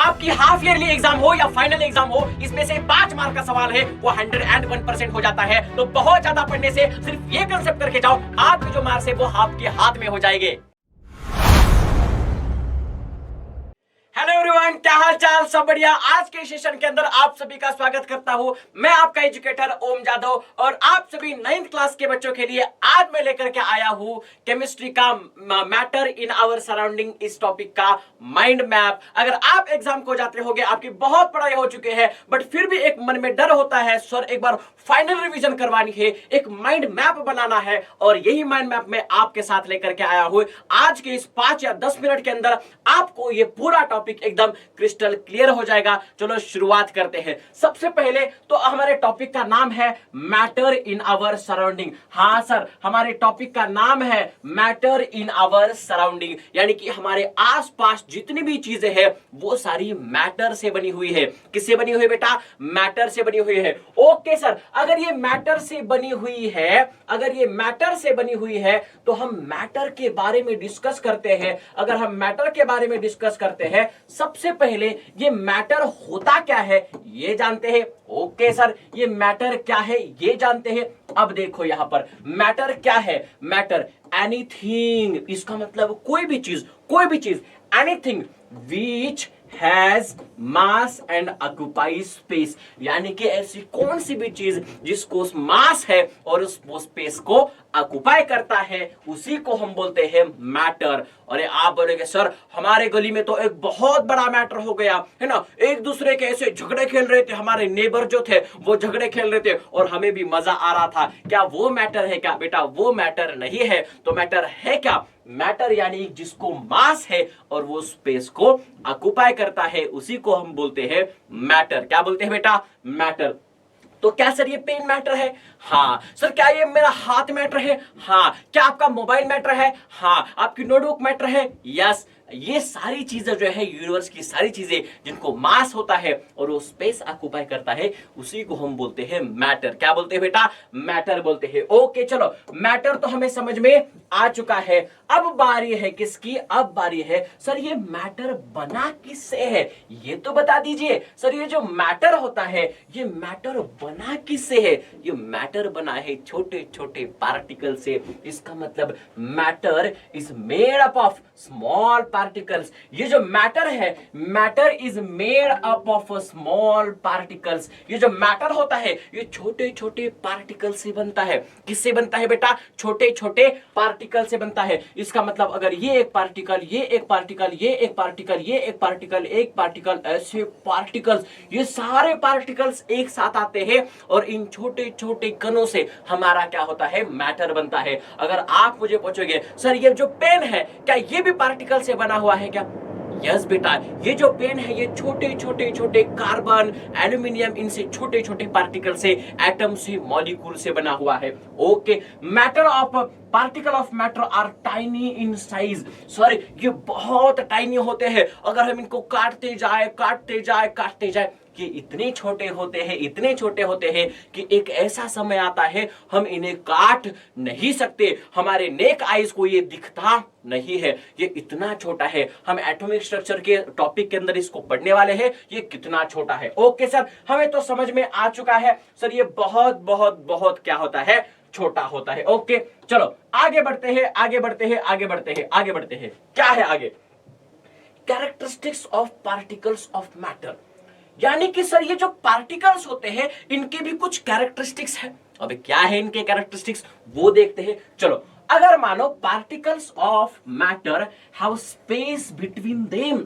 आपकी half yearly exam हो या फाइनल एग्जाम हो, इसमें से 5 मार्क का सवाल है वो 101% हो जाता है। तो बहुत ज्यादा पढ़ने से सिर्फ ये कंसेप्ट करके जाओ, आपके जो मार्क्स है वो आपके हाथ में हो जाएंगे। हेलो एवरीवन, क्या हाल चाल, सब बढ़िया। आज के सेशन के अंदर आप सभी का स्वागत करता हूं। मैं आपका एजुकेटर ओम जादव और आप सभी 9th क्लास के बच्चों के लिए आज मैं लेकर के आया हूं केमिस्ट्री का मैटर इन आवर सराउंडिंग, इस टॉपिक का माइंड मैप। अगर आप एग्जाम को जाते होंगे, आपकी बहुत पढ़ाई हो चुके हैं, बट फिर भी एक मन में डर होता है, सर एक बार फाइनल रिवीजन करवानी है, एक माइंड मैप बनाना है, और यही माइंड मैप मैं आपके साथ लेकर के आया हूं। आज के इस 5 या 10 मिनट के अंदर आपको ये पूरा टॉपिक एकदम क्रिस्टल क्लियर हो जाएगा। चलो शुरुआत करते हैं। सबसे पहले तो हमारे टॉपिक का नाम है मैटर इन आवर सराउंडिंग। हाँ सर, हमारे टॉपिक का नाम है मैटर इन आवर सराउंडिंग, यानी कि हमारे आसपास जितनी भी चीजें हैं वो सारी मैटर से बनी हुई है। किससे बनी हुई है बेटा? मैटर से बनी हुई है। ओके सर, अगर ये मैटर से बनी हुई है, अगर ये मैटर से बनी हुई है तो हम मैटर के बारे में डिस्कस करते हैं। अगर हम मैटर के बारे में डिस्कस करते हैं, सबसे पहले ये मैटर होता क्या है ये जानते हैं। ओके सर, ये मैटर क्या है ये जानते हैं। अब देखो यहां पर मैटर क्या है। मैटर एनीथिंग, इसका मतलब कोई भी चीज anything which has mass and occupies space, यानी कि ऐसी कौन सी भी चीज जिसको मास है और उस स्पेस को ऑक्युपाई करता है, उसी को हम बोलते हैं मैटर। और आप बोलेंगे सर हमारे गली में तो एक बहुत बड़ा मैटर हो गया है ना, एक दूसरे के ऐसे झगड़े खेल रहे थे, हमारे नेबर जो थे वो झगड़े खेल रहे थे और हमें भी मजा आ रहा था। क्या वो मैटर है क्या? बेटा वो मैटर नहीं है। तो मैटर है क्या? मैटर यानी जिसको मास है और वो स्पेस को ऑक्युपाई करता है, उसी को हम बोलते हैं मैटर। क्या बोलते हैं बेटा? मैटर। तो क्या सर ये पेन मैटर है? हाँ सर। क्या ये मेरा हाथ मैटर है? हाँ। क्या आपका मोबाइल मैटर है? हाँ। आपकी नोटबुक मैटर है? यस। ये सारी चीजें जो है यूनिवर्स की सारी चीजें जिनको मास होता है और वो स्पेस ऑक्युपाई करता है, उसी को हम बोलते हैं मैटर। क्या बोलते हैं बेटा? मैटर बोलते हैं। ओके चलो, मैटर तो हमें समझ में आ चुका है। अब बारी है किसकी? अब बारी है सर ये मैटर बना किससे है, ये तो बता दीजिए। सर ये जो मैटर होता है ये मैटर बना किससे है? ये मैटर बना है छोटे छोटे पार्टिकल से। इसका मतलब matter is made up of small particles. ये जो मैटर है, matter is made up of small particles. ये जो मैटर होता है ये छोटे छोटे पार्टिकल से बनता है। किससे बनता है बेटा? छोटे छोटे पार्टिकल से बनता है। इसका मतलब अगर ये एक पार्टिकल, ये एक पार्टिकल, ये एक पार्टिकल, ये एक पार्टिकल, एक पार्टिकल, ऐसे पार्टिकल्स, ये सारे पार्टिकल्स एक साथ आते हैं और इन छोटे छोटे कणों से हमारा क्या होता है? मैटर बनता है। अगर आप मुझे पूछोगे सर ये जो पेन है क्या ये भी पार्टिकल से बना हुआ है क्या? यस बेटा, ये जो पेन है ये छोटे छोटे छोटे कार्बन, एल्यूमिनियम, इनसे छोटे छोटे पार्टिकल से, एटम से, मॉलिक्यूल से बना हुआ है। Okay, matter of particle of matter are tiny in size. Sorry, ये बहुत टाइनी होते हैं। अगर हम इनको काटते जाए कि इतने छोटे होते हैं, इतने छोटे होते हैं कि एक ऐसा समय आता है हम इन्हें काट नहीं सकते। हमारे नेक आईज को ये दिखता नहीं है, ये इतना छोटा है। हम एटॉमिक स्ट्रक्चर के टॉपिक के अंदर इसको पढ़ने वाले हैं, ये कितना छोटा है। ओके सर, हमें तो समझ में आ चुका है सर ये बहुत बहुत बहुत क्या होता है? छोटा होता है। ओके चलो आगे बढ़ते हैं, आगे बढ़ते हैं, आगे बढ़ते हैं, आगे बढ़ते हैं। क्या है आगे? Characteristics of particles of matter, यानी कि सर ये जो पार्टिकल्स होते हैं इनके भी कुछ कैरेक्टरिस्टिक्स है। अबे क्या है इनके कैरेक्टरिस्टिक्स, वो देखते हैं। चलो, अगर मानो particles of matter have space between them.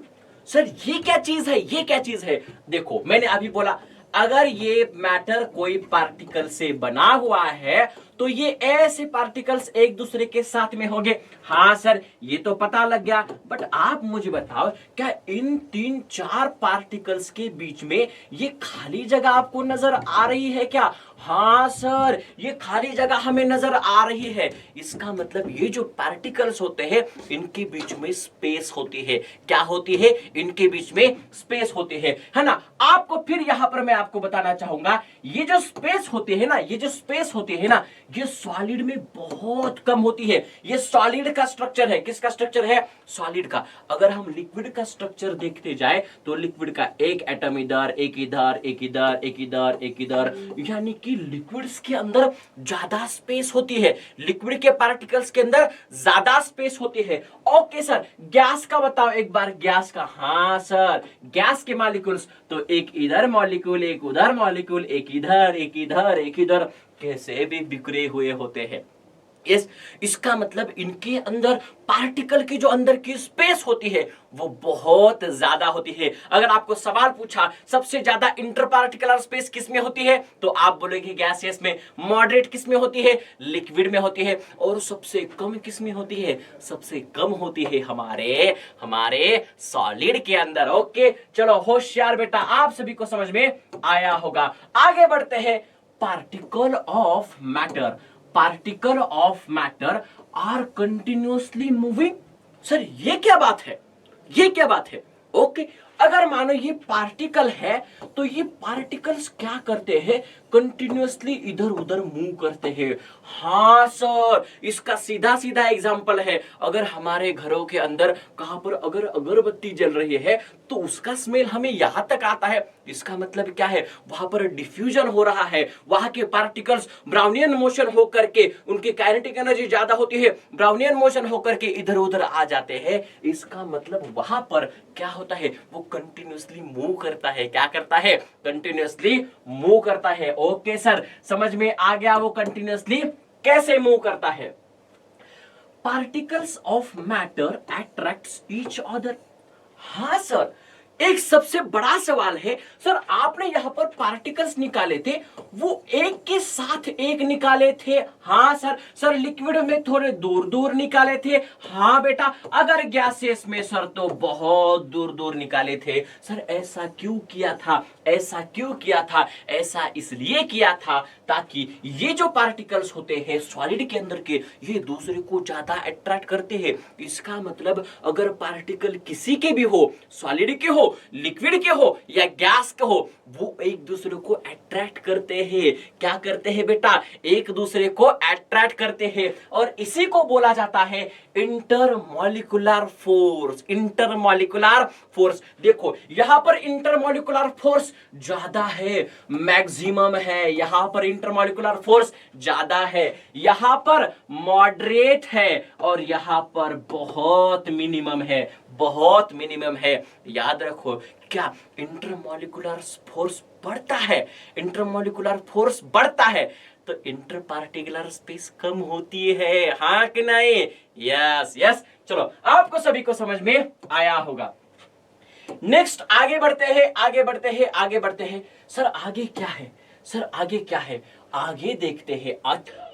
Sir ये क्या चीज है, ये क्या चीज है? देखो मैंने अभी बोला अगर ये मैटर कोई पार्टिकल से बना हुआ है तो ये ऐसे पार्टिकल्स एक दूसरे के साथ में होंगे। हाँ सर ये तो पता लग गया, बट आप मुझे बताओ क्या इन 3-4 पार्टिकल्स के बीच में ये खाली जगह आपको नजर आ रही है क्या? हाँ सर ये खाली जगह हमें नजर आ रही है। इसका मतलब ये जो पार्टिकल्स होते हैं इनके बीच में स्पेस होती है। क्या होती है? इनके बीच में स्पेस होती है ना। आपको फिर यहां पर मैं आपको बताना चाहूंगा ये जो स्पेस होती है ना, ये जो स्पेस होती है ना, ये सॉलिड में बहुत कम होती है। ये सॉलिड का स्ट्रक्चर है। किसका स्ट्रक्चर है? सॉलिड का। अगर हम लिक्विड का स्ट्रक्चर देखते जाए तो लिक्विड का एक एटम इधर, एक इधर, एक इधर, एक इधर, एक इधर, यानी कि लिक्विड्स के अंदर ज्यादा स्पेस होती है। लिक्विड के पार्टिकल्स के अंदर ज्यादा स्पेस होती है। ओके सर, गैस का बताओ एक बार, गैस का। हाँ सर, गैस के मॉलिक्यूल्स तो एक इधर मॉलिक्यूल, एक उधर मॉलिक्यूल, एक इधर, एक इधर, एक इधर, कैसे भी बिखरे हुए होते हैं। इसका मतलब इनके अंदर पार्टिकल की जो अंदर की स्पेस होती है वो बहुत ज्यादा होती है। अगर आपको सवाल पूछा सबसे ज्यादा इंटरपार्टिकुलर स्पेस किस में होती है तो आप बोलेंगे गैसियस में। मॉडरेट किस में होती है? लिक्विड में होती है। और सबसे कम किस में होती है? सबसे कम होती है हमारे सॉलिड के अंदर। ओके चलो, होशियार बेटा, आप सभी को समझ में आया होगा। आगे बढ़ते हैं। Particle of matter, particle of matter are continuously moving. Sir ये क्या बात है? ये क्या बात है? ओके, अगर मानो ये पार्टिकल है तो ये पार्टिकल्स क्या करते हैं? कंटिन्यूअसली इधर उधर मूव करते हैं। हाँ सर, इसका सीधा सीधा एग्जांपल है, अगर हमारे घरों के अंदर कहां पर अगर अगरबत्ती जल रही है तो उसका स्मेल हमें यहां तक आता है। इसका मतलब क्या है? वहां पर डिफ्यूजन हो रहा है, वहां के पार्टिकल्स ब्राउनियन मोशन होकर के, उनकी काइनेटिक एनर्जी ज्यादा होती है, ब्राउनियन मोशन होकर के इधर उधर आ जाते हैं। इसका मतलब वहां पर क्या होता है? वो कंटिन्यूअसली मूव करता है। क्या करता है? कंटिन्यूअसली मूव करता है। ओके सर, समझ में आ गया वो कंटिन्यूअसली कैसे मूव करता है। Particles of matter attracts each other. हाँ सर, एक सबसे बड़ा सवाल है सर, आपने यहां पर पार्टिकल्स निकाले थे, वो एक के साथ एक निकाले थे? हाँ सर लिक्विड में थोड़े दूर दूर निकाले थे। हाँ बेटा, अगर गैसेस में सर तो बहुत दूर दूर निकाले थे। सर ऐसा क्यों किया था? ऐसा क्यों किया था? ऐसा इसलिए किया था ताकि ये जो पार्टिकल्स होते हैं सॉलिड के अंदर के, ये दूसरे को ज्यादा अट्रैक्ट करते हैं। इसका मतलब अगर पार्टिकल किसी के भी हो, सॉलिड के हो, लिक्विड के हो या गैस के हो, वो एक दूसरे को अट्रैक्ट करते हैं। क्या करते हैं बेटा? एक दूसरे को अट्रैक्ट करते हैं। और इसी को बोला जाता है इंटरमॉलिक्यूलर फोर्स। इंटरमॉलिक्यूलर फोर्स, देखो यहां पर इंटरमॉलिक्यूलर फोर्स ज्यादा है, मैक्सिमम है। यहां पर इंटरमॉलिक्यूलर फोर्स ज्यादा है, यहां पर मॉडरेट है, और यहां पर बहुत मिनिमम है, बहुत मिनिमम है। याद रखो, क्या इंटरमॉलिक्यूलर फोर्स बढ़ता है, इंटरमॉलिक्यूलर फोर्स बढ़ता है तो इंटरपार्टिकुलर स्पेस कम होती है। हाँ कि नहीं? Yes yes. चलो, आपको सभी को समझ में आया होगा। नेक्स्ट आगे बढ़ते हैं, आगे बढ़ते हैं, आगे बढ़ते हैं। सर आगे क्या है? सर आगे क्या है? आगे देखते हैं।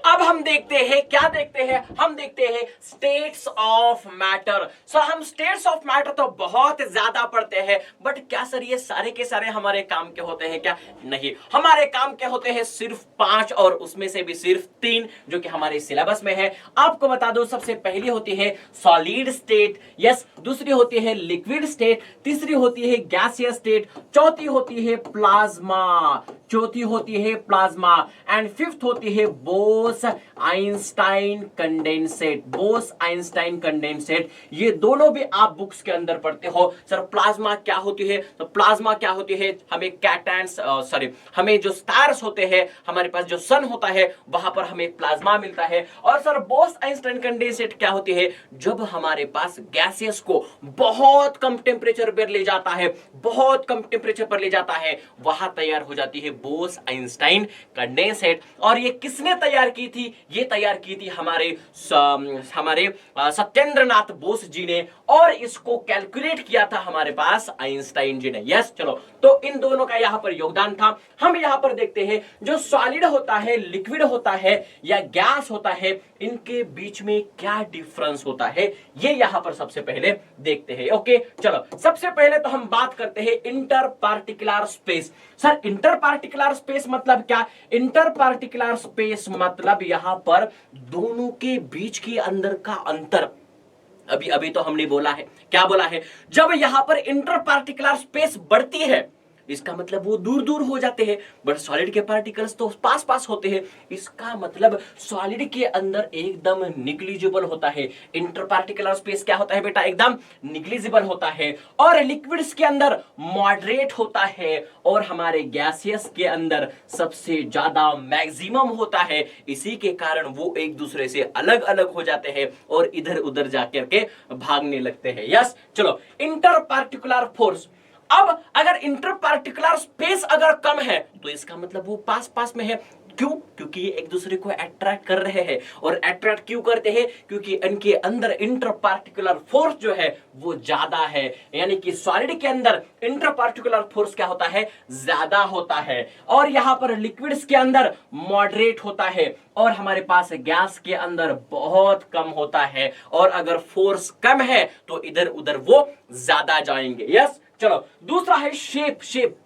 अब हम देखते हैं, क्या देखते हैं? हम देखते हैं स्टेट्स ऑफ मैटर। सर हम स्टेट्स ऑफ मैटर तो बहुत ज्यादा पढ़ते हैं, बट क्या सर ये सारे के सारे हमारे काम के होते हैं क्या? नहीं, हमारे काम के होते हैं सिर्फ 5, और उसमें से भी सिर्फ 3 जो कि हमारे सिलेबस में है। आपको बता दो, सबसे पहली होती है सॉलिड स्टेट, यस, दूसरी होती है लिक्विड स्टेट, तीसरी होती है गैसियस स्टेट, चौथी होती है प्लाज्मा, चौथी होती है प्लाज्मा, एंड फिफ्थ होती है Bose Einstein condensate. Bose Einstein condensate, ये दोनों भी आप बुक्स के अंदर पढ़ते हो। सर प्लाज्मा क्या होती है? तो प्लाज्मा क्या होती है? हमें कैटायंस, हमें जो स्टार्स होते हैं, हमारे पास जो सन होता है वहां पर हमें प्लाज्मा मिलता है। और सर बोस आइंस्टाइन कंडेंसेट क्या होती है? जब हमारे पास गैसेस को बहुत कम टेम्परेचर पर ले जाता है, बहुत कम टेम्परेचर पर ले जाता है, वहां तैयार हो जाती है बोस आइंस्टाइन कंडेंसेट। और ये किसने तैयार की थी? ये तैयार की थी हमारे सत्येंद्रनाथ बोस जी ने, और इसको कैलकुलेट किया था हमारे पास आइंस्टाइन जी ने। यस, चलो, तो इन दोनों का यहां पर योगदान था। हम यहां पर देखते हैं जो सॉलिड होता है, लिक्विड होता है या गैस होता है, इनके बीच में क्या डिफरेंस होता है, ये यहां पर सबसे पहले देखते हैं। ओके चलो, सबसे पहले तो हम बात करते हैं inter particular space. Sir inter particular space मतलब क्या? इंटर पार्टिकुलर स्पेस मतलब यहां पर दोनों के बीच के अंदर का अंतर। अभी तो हमने बोला है, क्या बोला है? जब यहां पर इंटर पार्टिकुलर स्पेस बढ़ती है इसका मतलब वो दूर दूर हो जाते हैं, बट सॉलिड के पार्टिकल्स तो पास पास होते हैं। इसका मतलब सॉलिड के अंदर एकदम निग्लिजिबल होता है। इंटरपार्टिकुलर स्पेस क्या होता है बेटा, एकदम निग्लिजिबल होता है। और लिक्विड्स के अंदर मॉडरेट होता है, और हमारे गैसियस के अंदर सबसे ज्यादा मैक्सिमम होता है। इसी के कारण वो एक दूसरे से अलग अलग हो जाते हैं और इधर उधर जाकर के भागने लगते हैं। यस, चलो इंटर पार्टिकुलर फोर्स। अब अगर इंटर पार्टिकुलर स्पेस अगर कम है तो इसका मतलब वो पास पास में है। क्यों? क्योंकि ये एक दूसरे को अट्रैक्ट कर रहे हैं। और अट्रैक्ट क्यों करते हैं? क्योंकि इनके अंदर इंटर पार्टिकुलर फोर्स जो है वो ज्यादा है। यानी कि सॉलिड के अंदर इंटर पार्टिकुलर फोर्स क्या होता है, ज्यादा होता है। और यहां पर लिक्विड्स के अंदर मॉडरेट होता है, और हमारे पास गैस के अंदर बहुत कम होता है। और अगर फोर्स कम है तो इधर उधर वो ज्यादा जाएंगे। यस, चलो दूसरा है शेप। शेप,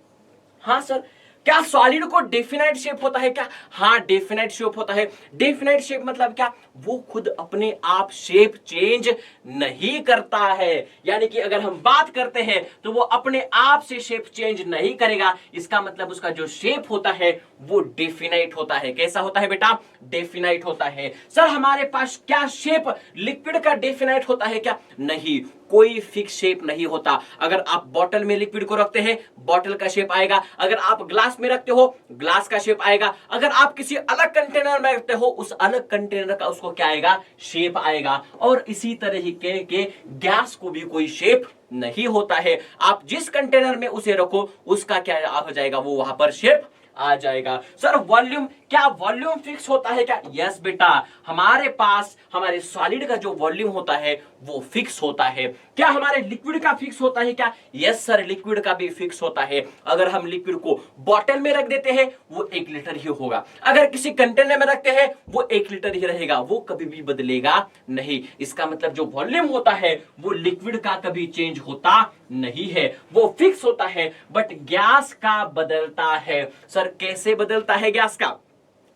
हाँ सर, क्या सॉलिड को डेफिनाइट शेप होता है क्या? हाँ, डेफिनाइट शेप होता है। डेफिनाइट शेप मतलब क्या? वो खुद अपने आप शेप चेंज नहीं करता है। यानी कि अगर हम बात करते हैं तो वो अपने आप से शेप चेंज नहीं करेगा। इसका मतलब उसका जो शेप होता है वो डेफिनाइट होता है। कैसा होता है बेटा? डेफिनाइट होता है। सर हमारे पास क्या शेप लिक्विड का डेफिनाइट होता है क्या? नहीं, कोई फिक्स शेप नहीं होता। अगर आप बॉटल में लिक्विड को रखते हैं, बॉटल का शेप आएगा। अगर आप ग्लास में रखते हो, ग्लास का शेप आएगा। अगर आप किसी अलग कंटेनर में रखते हो, उस अलग कंटेनर का उसको क्या आएगा, शेप आएगा। और इसी तरह के गैस को भी कोई शेप नहीं होता है। आप जिस कंटेनर में उसे रखो उसका क्या हो जाएगा, वो वहां पर शेप आ जाएगा। सर वॉल्यूम, क्या वॉल्यूम फिक्स होता है क्या? यस बेटा, हमारे पास हमारे सॉलिड का जो वॉल्यूम होता है वो फिक्स होता है। क्या हमारे लिक्विड का फिक्स होता है क्या? यस सर, लिक्विड का भी फिक्स होता है। अगर हम लिक्विड को बॉटल में रख देते हैं वो 1 लीटर ही होगा। अगर किसी कंटेनर में रखते हैं वो 1 लीटर ही रहेगा, वो कभी भी बदलेगा नहीं। इसका मतलब जो वॉल्यूम होता है वो लिक्विड का कभी चेंज होता नहीं है, वो फिक्स होता है। बट गैस का बदलता है। सर कैसे बदलता है गैस का?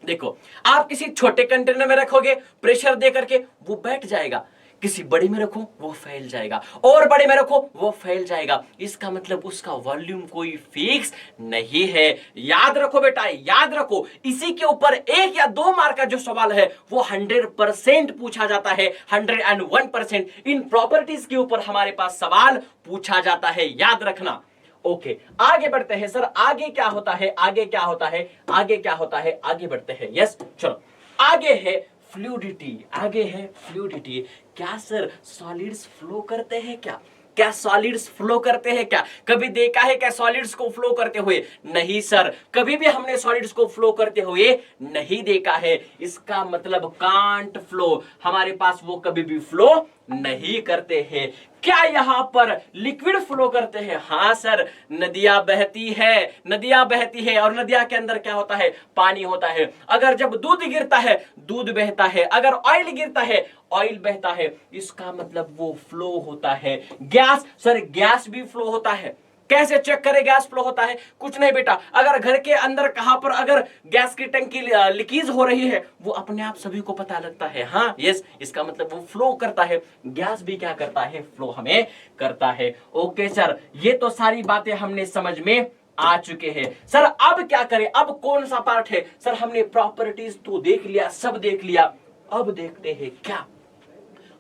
देखो, आप किसी छोटे कंटेनर में रखोगे, प्रेशर दे करके वो बैठ जाएगा। किसी बड़े में रखो वो फैल जाएगा, और बड़े में रखो वो फैल जाएगा। इसका मतलब उसका वॉल्यूम कोई फिक्स नहीं है। याद रखो बेटा, याद रखो। इसी के ऊपर 1 या 2 मार्क का जो सवाल है वो 100% पूछा जाता है। 101% इन प्रॉपर्टीज के ऊपर हमारे पास सवाल पूछा जाता है, याद रखना। ओके, आगे बढ़ते हैं सर। आगे क्या होता है, आगे क्या होता है, आगे क्या होता है, आगे बढ़ते हैं। यस, चलो आगे है फ्लूइडिटी। आगे है फ्लूइडिटी। क्या सर सॉलिड्स फ्लो करते हैं क्या? क्या सॉलिड्स फ्लो करते हैं क्या? कभी देखा है क्या सॉलिड्स को फ्लो करते हुए? नहीं सर, कभी भी हमने सॉलिड्स को फ्लो करते हुए नहीं देखा है। इसका मतलब कांट फ्लो, हमारे पास वो कभी भी फ्लो नहीं करते हैं। क्या यहां पर लिक्विड फ्लो करते हैं? हाँ सर, नदियां बहती है, नदियां बहती है, और नदियां के अंदर क्या होता है, पानी होता है। अगर जब दूध गिरता है दूध बहता है, अगर ऑयल गिरता है ऑयल बहता है। इसका मतलब वो फ्लो होता है। गैस, सर गैस भी फ्लो होता है। कैसे चेक करें गैस फ्लो होता है? कुछ नहीं बेटा, अगर घर के अंदर कहां पर अगर गैस की टंकी लीकेज हो रही है वो अपने आप सभी को पता लगता है। हाँ यस, इसका मतलब वो फ्लो करता है। गैस भी क्या करता है, फ्लो हमें करता है। ओके सर, ये तो सारी बातें हमने समझ में आ चुके हैं। सर अब क्या करें, अब कौन सा पार्ट है? सर हमने प्रॉपर्टीज तो देख लिया, सब देख लिया। अब देखते हैं क्या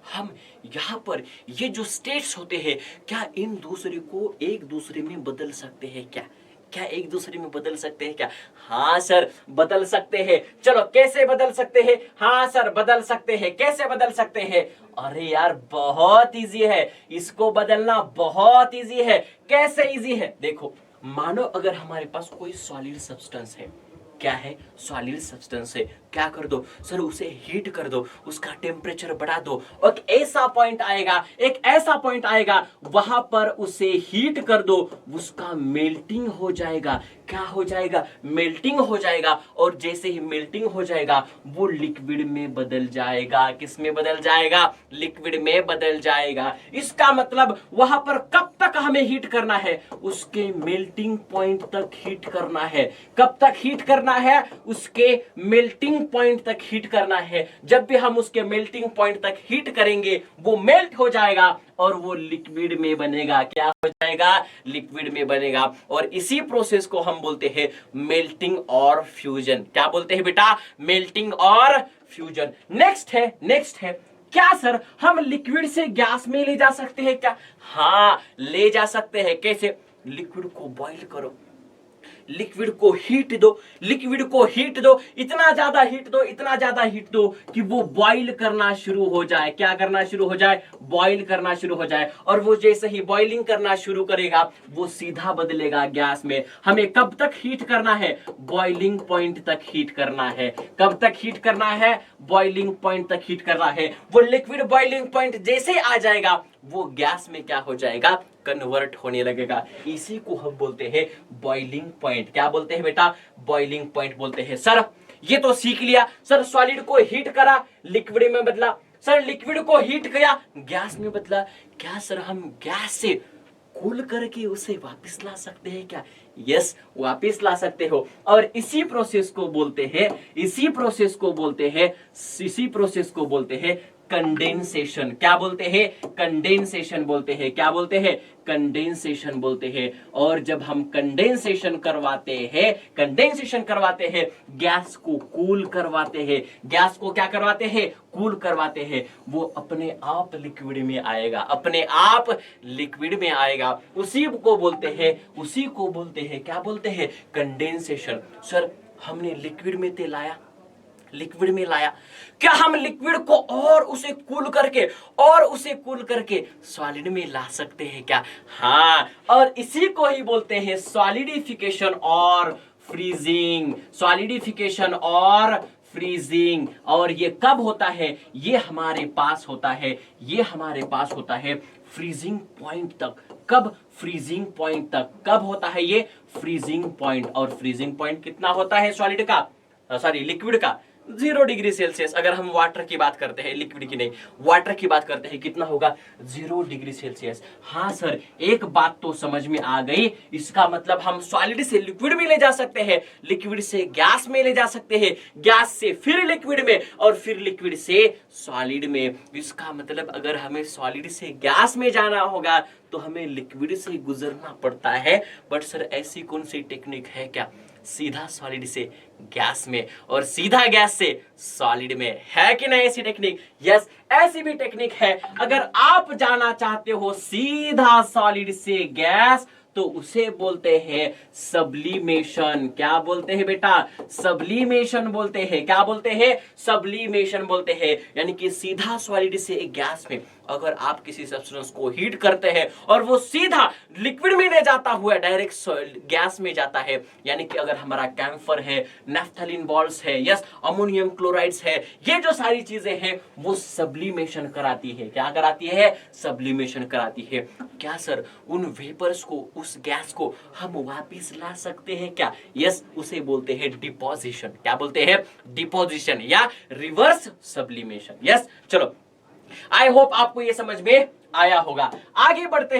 हम यहां पर ये जो स्टेट्स होते हैं क्या इन दूसरे को एक दूसरे में बदल सकते हैं क्या? क्या एक दूसरे में बदल सकते हैं क्या? हाँ सर, बदल सकते हैं। चलो कैसे बदल सकते हैं? हाँ सर, बदल सकते हैं। कैसे बदल सकते हैं? अरे यार बहुत इजी है, इसको बदलना बहुत इजी है। कैसे इजी है? देखो, मानो अगर हमारे पास कोई सॉलिड सब्सटेंस है, क्या है, सॉलिड सब्सटेंस है, क्या कर दो सर, उसे हीट कर दो, उसका टेम्परेचर बढ़ा दो। और ऐसा पॉइंट आएगा, एक ऐसा पॉइंट आएगा, वहां पर उसे हीट कर दो, उसका मेल्टिंग हो जाएगा। क्या हो जाएगा? मेल्टिंग हो जाएगा। और जैसे ही मेल्टिंग हो जाएगा वो लिक्विड में बदल जाएगा। किस में बदल जाएगा? लिक्विड में बदल जाएगा। इसका मतलब वहां पर कब तक हमें हीट करना है? उसके मेल्टिंग पॉइंट तक हीट करना है। कब तक हीट करना करना है, उसके मेल्टिंग पॉइंट तक हीट करना है। जब भी हम उसके मेल्टिंग पॉइंट तक हीट करेंगे वो मेल्ट हो जाएगा और वो लिक्विड में बनेगा। क्या हो जाएगा? लिक्विड में बनेगा। और इसी प्रोसेस को हम बोलते हैं मेल्टिंग और फ्यूजन। क्या बोलते हैं बेटा? मेल्टिंग और फ्यूजन। नेक्स्ट है क्या सर हम लिक्विड से गैस में ले जा सकते हैं क्या? हाँ, ले जा सकते हैं। कैसे? लिक्विड को बॉईल करो, लिक्विड को हीट दो, लिक्विड को हीट दो, इतना ज्यादा हीट दो, इतना ज्यादा हीट दो कि वो बॉईल करना शुरू हो जाए। क्या करना शुरू हो जाए? बॉईल करना शुरू हो जाए। और वो जैसे ही बॉइलिंग करना शुरू करेगा वो सीधा बदलेगा गैस में। हमें कब तक हीट करना है? बॉइलिंग पॉइंट तक हीट करना है। कब तक हीट करना है? बॉइलिंग पॉइंट तक हीट करना है। वो लिक्विड बॉइलिंग पॉइंट जैसे आ जाएगा वो गैस में क्या हो जाएगा? कन्वर्ट होने लगेगा। इसी को हम बोलते हैं बॉइलिंग पॉइंट। क्या बोलते हैं बेटा? बॉइलिंग पॉइंट बोलते हैं। सर ये तो सीख लिया, सर सॉलिड को हीट करा, लिक्विड में बदला, सर लिक्विड को हीट किया, गैस में बदला। क्या सर हम गैस से कूल करके उसे वापस ला सकते हैं क्या? यस, वापस ला सकते हो। और इसी प्रोसेस को बोलते हैं कंडेंसेशन। क्या बोलते हैं? कंडेंसेशन बोलते हैं। क्या बोलते हैं? कंडेंसेशन बोलते हैं। और जब हम कंडेंसेशन करवाते हैं गैस को कूल करवाते हैं। गैस को क्या करवाते हैं? कूल करवाते हैं। वो अपने आप लिक्विड में आएगा, अपने आप लिक्विड में आएगा। उसी को बोलते हैं क्या बोलते हैं? कंडेंसेशन। सर हमने लिक्विड में लाया, क्या हम लिक्विड को और उसे कूल करके सॉलिड में ला सकते हैं क्या? हाँ, और इसी को ही बोलते हैं सॉलिडिफिकेशन और फ्रीजिंग। और ये कब होता है? ये हमारे पास होता है फ्रीजिंग पॉइंट तक। कब? फ्रीजिंग पॉइंट तक। कब होता है ये? Freezing point. और फ्रीजिंग पॉइंट कितना होता है लिक्विड का? 0 डिग्री सेल्सियस। अगर हम वाटर की बात करते हैं, लिक्विड की नहीं, वाटर की बात करते हैं, कितना होगा? 0 डिग्री सेल्सियस। हाँ सर, एक बात तो समझ में आ गई। इसका मतलब हम सॉलिड से लिक्विड में ले जा सकते हैं, लिक्विड से गैस में ले जा सकते हैं, गैस से फिर लिक्विड में, और फिर लिक्विड से सॉलिड में। इसका मतलब अगर हमें सॉलिड से गैस में जाना होगा तो हमें लिक्विड से गुजरना पड़ता है। बट सर ऐसी कौन सी टेक्निक है क्या? सीधा सॉलिड से गैस में और सीधा गैस से सॉलिड में। है कि नहीं ऐसी टेक्निक? यस, ऐसी भी टेक्निक है। अगर आप जाना चाहते हो सीधा सॉलिड से गैस तो उसे बोलते हैं सब्लिमेशन। क्या बोलते हैं बेटा? सब्लिमेशन बोलते हैं। क्या बोलते हैं? सब्लिमेशन बोलते हैं। यानी कि सीधा सॉलिड से गैस में अगर आप किसी सब्सटेंस को हीट करते हैं और वो सीधा लिक्विड में ले जाता हुआ डायरेक्ट गैस में जाता है, यानी कि अगर हमारा कैम्फर है, नैफ्थलीन बॉल्स है, यस, अमोनियम क्लोराइड्स है, ये जो सारी चीजें हैं वो सब्लिमेशन कराती है। क्या कराती है? सब्लिमेशन कराती है। क्या सर उन वेपर्स को, उस गैस को हम वापिस ला सकते हैं क्या? यस, उसे बोलते हैं डिपोजिशन। क्या बोलते हैं? डिपोजिशन या रिवर्स सब्लिमेशन। यस, चलो आई होप आपको ये समझ में आया होगा। आगे बढ़ते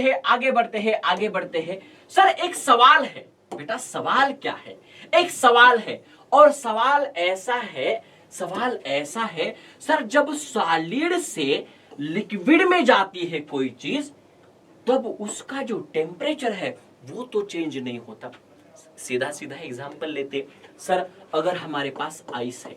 हैं। सर एक सवाल है बेटा, सवाल क्या है? एक सवाल है और सवाल ऐसा है सर, जब सॉलिड से लिक्विड में जाती है कोई चीज तब उसका जो टेम्परेचर है वो तो चेंज नहीं होता। सीधा एग्जांपल लेते सर, अगर हमारे पास आइस है,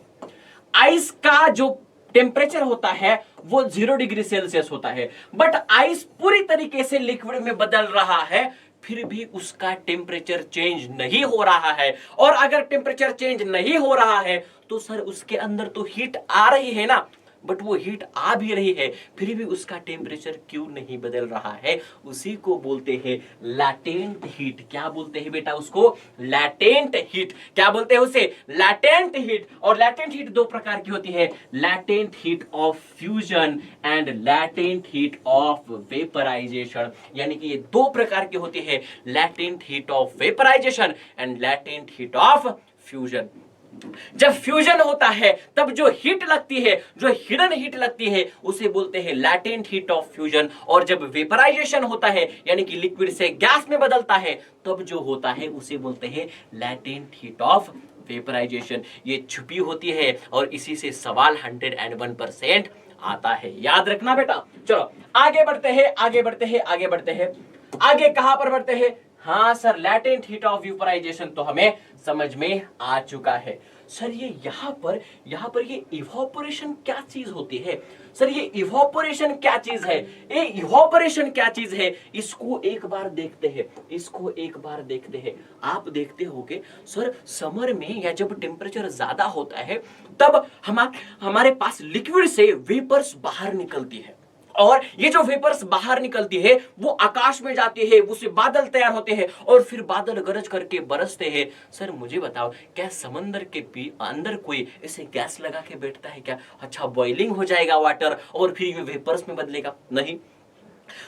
आइस का जो टेम्परेचर होता है वो 0 डिग्री सेल्सियस होता है, बट आइस पूरी तरीके से लिक्विड में बदल रहा है, फिर भी उसका टेम्परेचर चेंज नहीं हो रहा है। और अगर टेम्परेचर चेंज नहीं हो रहा है तो सर उसके अंदर तो हीट आ रही है ना, बट वो हीट आ भी रही है, फिर भी उसका टेम्परेचर क्यों नहीं बदल रहा है? उसी को बोलते हैं लैटेंट हीट। क्या बोलते हैं बेटा उसको? Latent heat. क्या बोलते हैं उसे? Latent heat. और लैटेंट हीट 2 प्रकार की होती है, latent heat of fusion and latent heat of vaporization. यानी कि ये 2 प्रकार की होती है, latent heat of vaporization and latent heat of fusion. जब फ्यूजन होता है तब जो हीट लगती है, जो हिडन हीट लगती है, उसे बोलते हैं लैटेंट हीट ऑफ फ्यूजन। और जब वेपराइजेशन होता है यानी कि लिक्विड से गैस में बदलता है, तब जो होता है उसे बोलते हैं लैटेंट हीट ऑफ वेपराइजेशन। ये छुपी होती है और इसी से सवाल 101% आता है, याद रखना बेटा। चलो आगे बढ़ते हैं, आगे बढ़ते हैं, आगे बढ़ते हैं। आगे कहां पर बढ़ते हैं? हाँ sir, latent heat of vaporization तो हमें समझ में आ चुका है। सर ये यहां पर ये इवोपोरेशन क्या चीज होती है? सर ये इवोपोरेशन क्या चीज है? ये इवोपोरेशन क्या चीज है? इसको एक बार देखते हैं, इसको एक बार देखते हैं। आप देखते होगे सर, समर में या जब टेम्परेचर ज्यादा होता है तब हमारे पास लिक्विड से वेपर्स बाहर निकलती है, और ये जो वेपर्स बाहर निकलती है वो आकाश में जाती है, उससे बादल तैयार होते हैं और फिर बादल गरज करके बरसते हैं। सर मुझे बताओ, क्या समंदर के अंदर कोई ऐसे गैस लगा के बैठता है क्या? अच्छा, बॉइलिंग हो जाएगा वाटर और फिर ये वेपर्स में बदलेगा? नहीं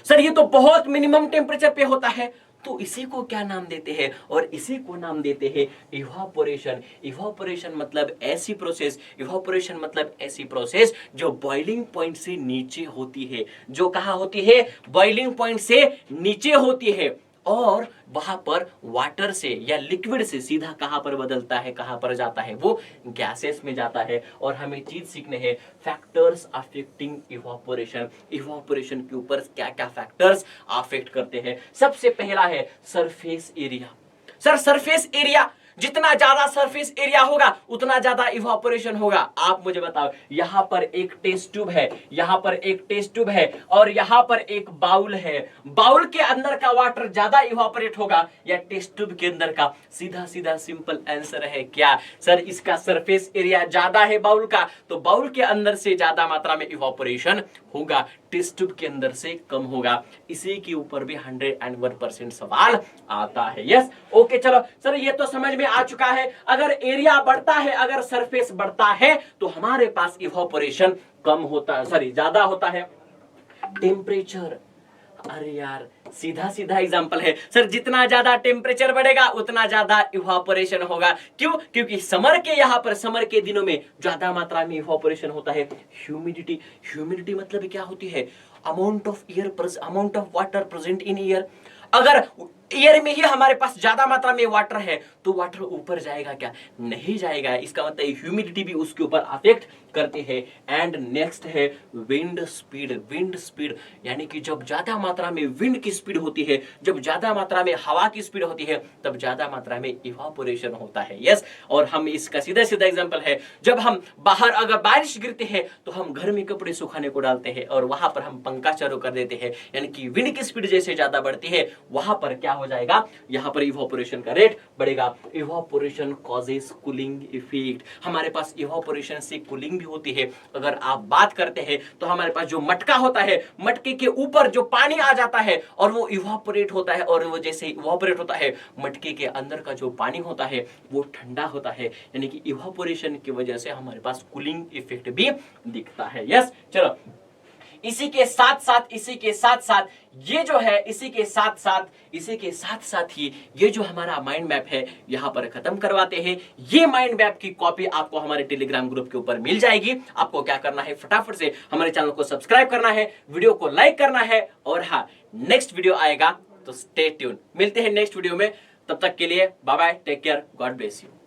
सर, ये तो बहुत मिनिमम टेम्परेचर पे होता है। तो इसी को क्या नाम देते हैं? और इसी को नाम देते हैं इवापोरेशन। इवापोरेशन मतलब ऐसी प्रोसेस, इवापोरेशन मतलब ऐसी प्रोसेस जो बॉइलिंग पॉइंट से नीचे होती है। जो कहां होती है? बॉइलिंग पॉइंट से नीचे होती है, और वहां पर वाटर से या लिक्विड से सीधा कहां पर बदलता है, कहां पर जाता है? वो गैसेस में जाता है। और हमें चीज सीखने हैं, फैक्टर्स अफेक्टिंग इवापोरेशन। इवापोरेशन के ऊपर क्या क्या फैक्टर्स अफेक्ट करते हैं? सबसे पहला है surface area. Sir surface area, जितना ज्यादा सरफेस एरिया होगा उतना ज्यादा इवापोरेशन होगा। आप मुझे बताओ, यहां पर एक टेस्ट ट्यूब है, यहां पर एक टेस्ट ट्यूब है, और यहां पर एक बाउल है। बाउल के अंदर का वाटर ज्यादा इवापोरेट होगा या टेस्ट ट्यूब के अंदर का? सीधा सीधा सिंपल आंसर है क्या? सर इसका सरफेस एरिया ज्यादा है बाउल का, तो बाउल के अंदर से ज्यादा मात्रा में इवापोरेशन होगा, टेस्ट ट्यूब के अंदर से कम होगा। इसी के ऊपर भी 101% सवाल आता है। यस, ओके, चलो सर ये तो समझ में आ चुका है। अगर एरिया बढ़ता है, अगर सरफेस बढ़ता है तो हमारे पास इवापोरेशन कम होता है, सॉरी ज्यादा होता है। टेम्परेचर, अरे यार सीधा सीधा एग्जांपल है सर, जितना ज्यादा टेम्परेचर बढ़ेगा उतना ज्यादा इवापोरेशन होगा। क्यों? क्योंकि समर के दिनों में ज्यादा मात्रा में इवापोरेशन होता है। ह्यूमिडिटी, ह्यूमिडिटी मतलब क्या होती है? Amount of water present in air. अगर एयर में ही हमारे पास ज्यादा मात्रा में वाटर है तो वाटर ऊपर जाएगा क्या? नहीं जाएगा। इसका मतलब ह्यूमिडिटी भी उसके ऊपर अफेक्ट करते हैं। एंड नेक्स्ट है विंड स्पीड। विंड स्पीड यानी कि जब ज्यादा मात्रा में विंड की स्पीड होती है, जब ज्यादा मात्रा में हवा की स्पीड होती है, तब ज्यादा मात्रा में इवापोरेशन होता है। यस, और हम इसका सीधा सीधा एग्जांपल है, जब हम बाहर अगर बारिश गिरती है तो हम घर में कपड़े सुखाने को डालते हैं और वहां पर हम पंखा चालू कर देते हैं, यानी कि विंड की स्पीड जैसे ज्यादा बढ़ती है वहां पर क्या हो जाएगा? यहां पर इवापोरेशन का रेट बढ़ेगा। Evaporation causes cooling effect. हमारे पास इवापोरेशन से कूलिंग भी होती है। अगर आप बात करते हैं तो हमारे पास जो मटका होता है, मटके के ऊपर जो पानी आ जाता है और वो इवापोरेट होता है, और वो जैसे इवापोरेट होता है मटके के अंदर का जो पानी होता है वो ठंडा होता है, यानी कि इवापोरेशन की वजह से हमारे पास कूलिंग इफेक्ट भी दिखता है। यस, चलो इसी के साथ साथ ये जो है, इसी के साथ साथ ही ये जो हमारा माइंड मैप है यहां पर खत्म करवाते हैं। ये माइंड मैप की कॉपी आपको हमारे टेलीग्राम ग्रुप के ऊपर मिल जाएगी। आपको क्या करना है, फटाफट से हमारे चैनल को सब्सक्राइब करना है, वीडियो को लाइक करना है, और हाँ नेक्स्ट वीडियो आएगा तो स्टे ट्यून। मिलते हैं नेक्स्ट वीडियो में, तब तक के लिए bye bye, take care, god bless you.